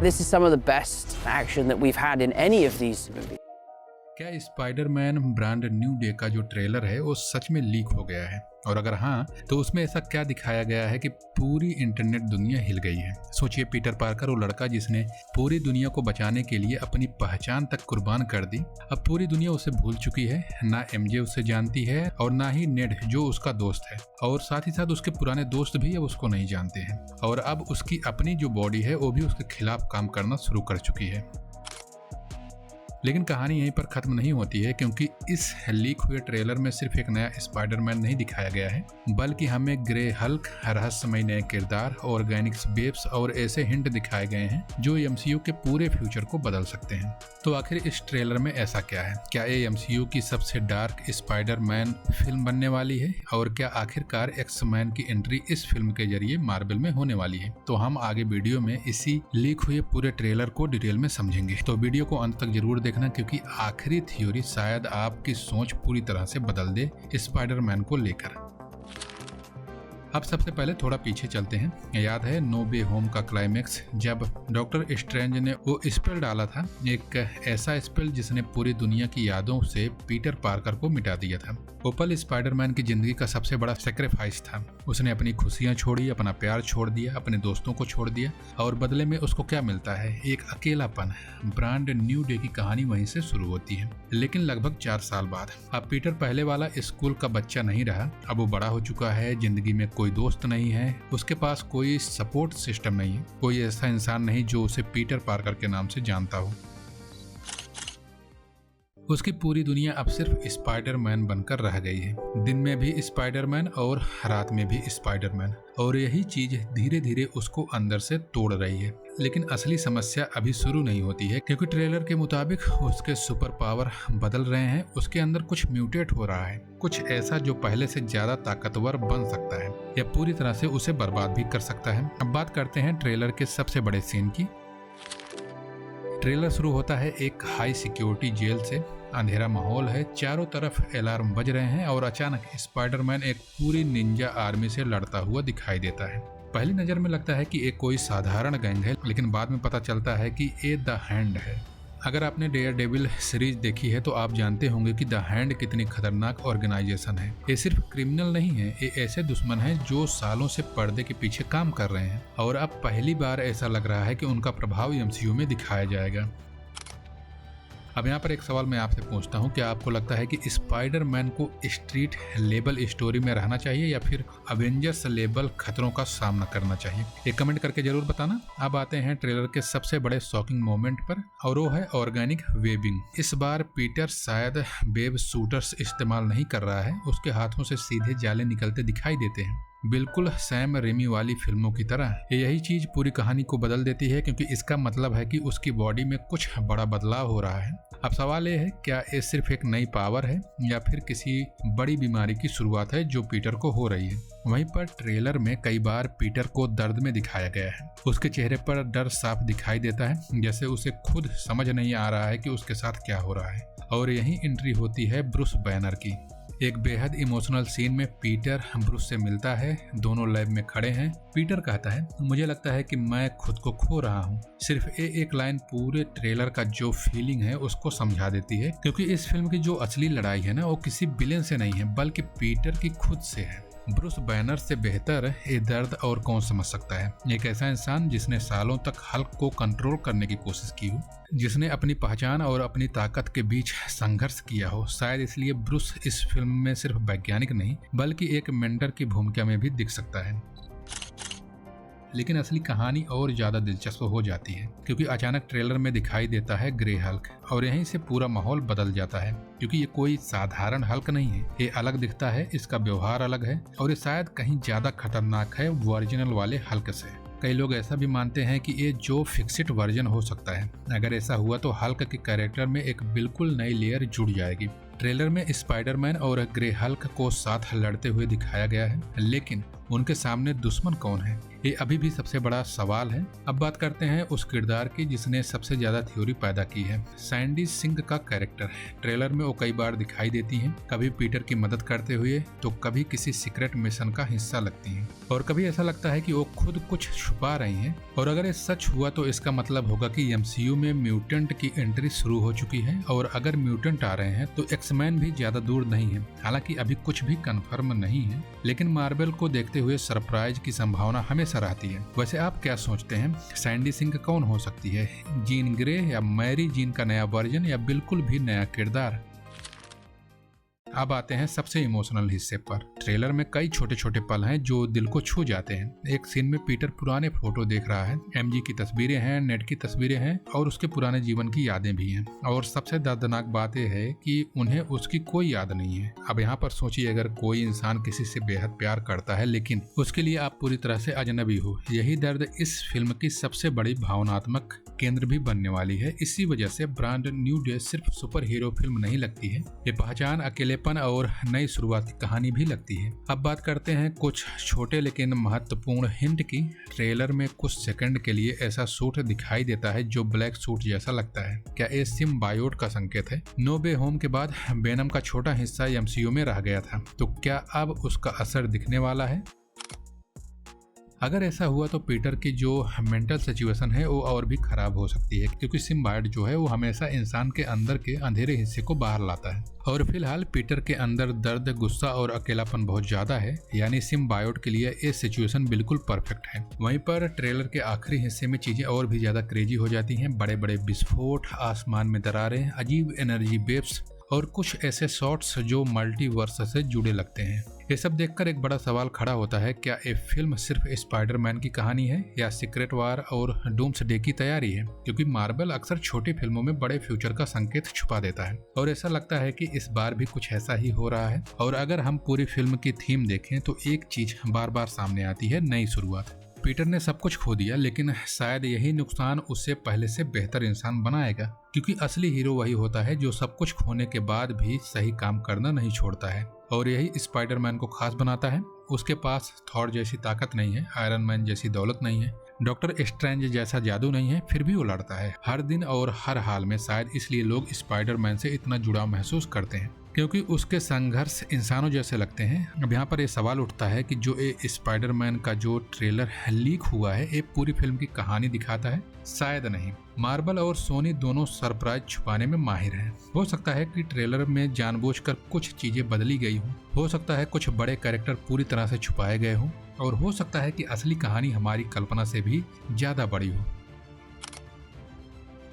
This is some of the best action that we've had in any of these movies. क्या Spiderman brand new day का जो trailer है वो सच में leak हो गया है? और अगर हाँ तो उसमें ऐसा क्या दिखाया गया है कि पूरी इंटरनेट दुनिया हिल गई है? सोचिए, पीटर पार्कर, वो लड़का जिसने पूरी दुनिया को बचाने के लिए अपनी पहचान तक कुर्बान कर दी, अब पूरी दुनिया उसे भूल चुकी है। ना एमजे उसे जानती है और ना ही नेड जो उसका दोस्त है, और साथ ही साथ उसके पुराने दोस्त भी अब उसको नहीं जानते हैं। और अब उसकी अपनी जो बॉडी है वो भी उसके खिलाफ काम करना शुरू कर चुकी है। लेकिन कहानी यहीं पर खत्म नहीं होती है, क्योंकि इस लीक हुए ट्रेलर में सिर्फ एक नया स्पाइडरमैन नहीं दिखाया गया है, बल्कि हमें ग्रे हल्क, रहस्यमय नए किरदार, ऑर्गेनिक्स वेब्स और ऐसे हिंट दिखाए गए हैं जो एमसीयू के पूरे फ्यूचर को बदल सकते हैं। तो आखिर इस ट्रेलर में ऐसा क्या है? क्या ये एमसीयू की सबसे डार्क स्पाइडरमैन फिल्म बनने वाली है? और क्या आखिरकार एक्स-मैन की एंट्री इस फिल्म के जरिए मार्वल में होने वाली है? तो हम आगे वीडियो में इसी लीक हुए पूरे ट्रेलर को डिटेल में समझेंगे, तो वीडियो को अंत तक जरूर देखना, क्योंकि आखिरी थ्योरी शायद आपकी सोच पूरी तरह से बदल दे स्पाइडरमैन को लेकर। अब सबसे पहले थोड़ा पीछे चलते हैं। याद है नो वे होम का क्लाइमेक्स, जब डॉक्टर स्ट्रेंज ने वो स्पेल डाला था, एक ऐसा स्पेल जिसने पूरी दुनिया की यादों से पीटर पार्कर को मिटा दिया था। वो पल स्पाइडरमैन की जिंदगी का सबसे बड़ा सेक्रीफाइस था। उसने अपनी खुशियां छोड़ी, अपना प्यार छोड़ दिया, अपने दोस्तों को छोड़ दिया, और बदले में उसको क्या मिलता है? एक अकेलापन। ब्रांड न्यू डे की कहानी वहीं से शुरू होती है, लेकिन लगभग 4 साल बाद। अब पीटर पहले वाला स्कूल का बच्चा नहीं रहा, अब वो बड़ा हो चुका है। जिंदगी में कोई दोस्त नहीं है, उसके पास कोई सपोर्ट सिस्टम नहीं है, कोई ऐसा इंसान नहीं जो उसे पीटर पार्कर के नाम से जानता हो। उसकी पूरी दुनिया अब सिर्फ स्पाइडरमैन बनकर रह गई है। दिन में भी स्पाइडरमैन और रात में भी स्पाइडरमैन, और यही चीज धीरे धीरे उसको अंदर से तोड़ रही है। लेकिन असली समस्या अभी शुरू नहीं होती है, क्योंकि ट्रेलर के मुताबिक उसके सुपर पावर बदल रहे हैं। उसके अंदर कुछ म्यूटेट हो रहा है, कुछ ऐसा जो पहले से ज्यादा ताकतवर बन सकता है या पूरी तरह से उसे बर्बाद भी कर सकता है। अब बात करते हैं ट्रेलर के सबसे बड़े सीन की। ट्रेलर शुरू होता है एक हाई सिक्योरिटी जेल से। अंधेरा माहौल है, चारों तरफ अलार्म बज रहे हैं, और अचानक स्पाइडरमैन एक पूरी निंजा आर्मी से लड़ता हुआ दिखाई देता है। पहली नजर में लगता है कि एक कोई साधारण गैंग है, लेकिन बाद में पता चलता है कि ये द हैंड है। अगर आपने डेयरडेविल सीरीज देखी है तो आप जानते होंगे कि द हैंड कितनी खतरनाक ऑर्गेनाइजेशन है। ये सिर्फ क्रिमिनल नहीं है, ये ऐसे दुश्मन हैं जो सालों से पर्दे के पीछे काम कर रहे हैं, और अब पहली बार ऐसा लग रहा है कि उनका प्रभाव एमसीयू में दिखाया जाएगा। अब यहाँ पर एक सवाल मैं आपसे पूछता हूँ, क्या आपको लगता है कि स्पाइडरमैन को स्ट्रीट लेवल स्टोरी में रहना चाहिए या फिर अवेंजर्स लेवल खतरों का सामना करना चाहिए? एक कमेंट करके जरूर बताना। अब आते हैं ट्रेलर के सबसे बड़े शॉकिंग मोमेंट पर, और वो है ऑर्गेनिक वेबिंग। इस बार पीटर शायद वेब शूटर्स इस्तेमाल नहीं कर रहा है, उसके हाथों से सीधे जाले निकलते दिखाई देते हैं, बिल्कुल सैम रेमी वाली फिल्मों की तरह। यही चीज पूरी कहानी को बदल देती है, क्योंकि इसका मतलब है कि उसकी बॉडी में कुछ बड़ा बदलाव हो रहा है। अब सवाल ये है, क्या ये सिर्फ एक नई पावर है या फिर किसी बड़ी बीमारी की शुरुआत है जो पीटर को हो रही है? वहीं पर ट्रेलर में कई बार पीटर को दर्द में दिखाया गया है। उसके चेहरे पर डर साफ दिखाई देता है, जैसे उसे खुद समझ नहीं आ रहा है कि उसके साथ क्या हो रहा है। और यही एंट्री होती है ब्रूस बैनर की। एक बेहद इमोशनल सीन में पीटर ब्रूस से मिलता है, दोनों लैब में खड़े हैं। पीटर कहता है, मुझे लगता है कि मैं खुद को खो रहा हूँ। सिर्फ एक लाइन पूरे ट्रेलर का जो फीलिंग है उसको समझा देती है, क्योंकि इस फिल्म की जो असली लड़ाई है ना, वो किसी विलेन से नहीं है, बल्कि पीटर की खुद से है। ब्रूस बैनर से बेहतर ये दर्द और कौन समझ सकता है? एक ऐसा इंसान जिसने सालों तक हल्क को कंट्रोल करने की कोशिश की हो, जिसने अपनी पहचान और अपनी ताकत के बीच संघर्ष किया हो। शायद इसलिए ब्रूस इस फिल्म में सिर्फ वैज्ञानिक नहीं, बल्कि एक मेंटर की भूमिका में भी दिख सकता है। लेकिन असली कहानी और ज्यादा दिलचस्प हो जाती है, क्योंकि अचानक ट्रेलर में दिखाई देता है ग्रे हल्क, और यहीं से पूरा माहौल बदल जाता है। क्योंकि ये कोई साधारण हल्क नहीं है, ये अलग दिखता है, इसका व्यवहार अलग है, और ये शायद कहीं ज्यादा खतरनाक है ओरिजिनल वाले हल्क से। कई लोग ऐसा भी मानते हैं कि ये जो फिक्सिट वर्जन हो सकता है। अगर ऐसा हुआ तो हल्क के कैरेक्टर में एक बिल्कुल नई लेयर जुड़ जाएगी। ट्रेलर में स्पाइडरमैन और ग्रे हल्क को साथ लड़ते हुए दिखाया गया है, लेकिन उनके सामने दुश्मन कौन है, ये अभी भी सबसे बड़ा सवाल है। अब बात करते हैं उस किरदार की जिसने सबसे ज्यादा थ्योरी पैदा की है, सैंडी सिंह का कैरेक्टर। ट्रेलर में वो कई बार दिखाई देती हैं, कभी पीटर की मदद करते हुए तो कभी किसी सीक्रेट मिशन का हिस्सा लगती हैं, और कभी ऐसा लगता है कि वो खुद कुछ छुपा रही हैं। और अगर ये सच हुआ तो इसका मतलब होगा कि एमसीयू में म्यूटेंट की एंट्री शुरू हो चुकी है, और अगर म्यूटेंट आ रहे हैं तो एक्समैन भी ज्यादा दूर नहीं है। हालांकि अभी कुछ भी कंफर्म नहीं है, लेकिन मार्वल को देखते हुए सरप्राइज की संभावना हमेशा रहती है। वैसे आप क्या सोचते हैं, सैंडी सिंह कौन हो सकती है, जीन ग्रे या मैरी जीन का नया वर्जन या बिल्कुल भी नया किरदार? अब आते हैं सबसे इमोशनल हिस्से पर। ट्रेलर में कई छोटे छोटे पल हैं जो दिल को छू जाते हैं। एक सीन में पीटर पुराने फोटो देख रहा है, एमजी की तस्वीरें हैं, नेट की तस्वीरें हैं और उसके पुराने जीवन की यादें भी हैं। और सबसे दर्दनाक बात यह है कि उन्हें उसकी कोई याद नहीं है। अब यहाँ पर सोचिए, अगर कोई इंसान किसी से बेहद प्यार करता है लेकिन उसके लिए आप पूरी तरह से अजनबी हो, यही दर्द इस फिल्म की सबसे बड़ी भावनात्मक केंद्र भी बनने वाली है। इसी वजह से ब्रांड न्यू डे सिर्फ सुपर हीरो फिल्म नहीं लगती है, ये पहचान, अकेलेपन और नई शुरुआत की कहानी भी लगती है। अब बात करते हैं कुछ छोटे लेकिन महत्वपूर्ण हिंट की। ट्रेलर में कुछ सेकंड के लिए ऐसा सूट दिखाई देता है जो ब्लैक सूट जैसा लगता है। क्या ये सिम्बायोट का संकेत है? नो वे होम के बाद वेनम का छोटा हिस्सा एमसीयू में रह गया था, तो क्या अब उसका असर दिखने वाला है? अगर ऐसा हुआ तो पीटर की जो मेंटल सिचुएशन है वो और भी खराब हो सकती है, क्योंकि सिम्बायोट जो है वो हमेशा इंसान के अंदर के अंधेरे हिस्से को बाहर लाता है। और फिलहाल पीटर के अंदर दर्द, गुस्सा और अकेलापन बहुत ज्यादा है, यानी सिम्बायोट के लिए ये सिचुएशन बिल्कुल परफेक्ट है। वहीं पर ट्रेलर के आखिरी हिस्से में चीजें और भी ज्यादा क्रेजी हो जाती हैं। बड़े बड़े विस्फोट, आसमान में दरारें, अजीब एनर्जी वेव्स और कुछ ऐसे शॉट्स जो मल्टीवर्स से जुड़े लगते हैं। ये सब देखकर एक बड़ा सवाल खड़ा होता है, क्या ये फिल्म सिर्फ स्पाइडरमैन की कहानी है या सीक्रेट वार और डूम्सडे की तैयारी है? क्योंकि मार्वल अक्सर छोटी फिल्मों में बड़े फ्यूचर का संकेत छुपा देता है, और ऐसा लगता है कि इस बार भी कुछ ऐसा ही हो रहा है। और अगर हम पूरी फिल्म की थीम देखें तो एक चीज बार बार सामने आती है, नई शुरुआत। पीटर ने सब कुछ खो दिया, लेकिन शायद यही नुकसान उससे पहले से बेहतर इंसान बनाएगा, क्योंकि असली हीरो वही होता है जो सब कुछ खोने के बाद भी सही काम करना नहीं छोड़ता है। और यही स्पाइडरमैन को खास बनाता है। उसके पास थॉर जैसी ताकत नहीं है, आयरन मैन जैसी दौलत नहीं है, डॉक्टर स्ट्रेंज जैसा जादू नहीं है, फिर भी वो लड़ता है हर दिन और हर हाल में। शायद इसलिए लोग स्पाइडरमैन से इतना जुड़ाव महसूस करते हैं, क्योंकि उसके संघर्ष इंसानों जैसे लगते हैं। अब यहाँ पर ये सवाल उठता है कि जो ये स्पाइडरमैन का जो ट्रेलर लीक हुआ है, ये पूरी फिल्म की कहानी दिखाता है? शायद नहीं। मार्वल और सोनी दोनों सरप्राइज छुपाने में माहिर हैं। हो सकता है कि ट्रेलर में जानबूझकर कुछ चीजें बदली गई हो सकता है कुछ बड़े कैरेक्टर पूरी तरह से छुपाए गए हों, और हो सकता है कि असली कहानी हमारी कल्पना से भी ज्यादा बड़ी हो।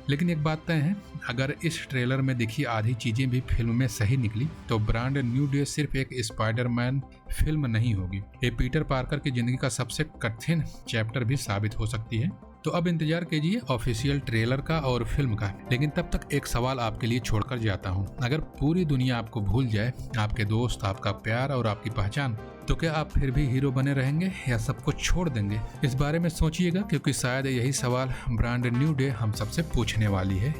लेकिन एक बात तय है, अगर इस ट्रेलर में दिखी आधी चीजें भी फिल्म में सही निकली तो ब्रांड न्यू डे सिर्फ एक स्पाइडरमैन फिल्म नहीं होगी, ये पीटर पार्कर की जिंदगी का सबसे कठिन चैप्टर भी साबित हो सकती है। तो अब इंतजार कीजिए ऑफिशियल ट्रेलर का और फिल्म का। लेकिन तब तक एक सवाल आपके लिए छोड़कर जाता हूँ, अगर पूरी दुनिया आपको भूल जाए, आपके दोस्त, आपका प्यार और आपकी पहचान, तो क्या आप फिर भी हीरो बने रहेंगे या सब कुछ छोड़ देंगे? इस बारे में सोचिएगा, क्योंकि शायद यही सवाल ब्रांड न्यू डे हम सबसे पूछने वाली है।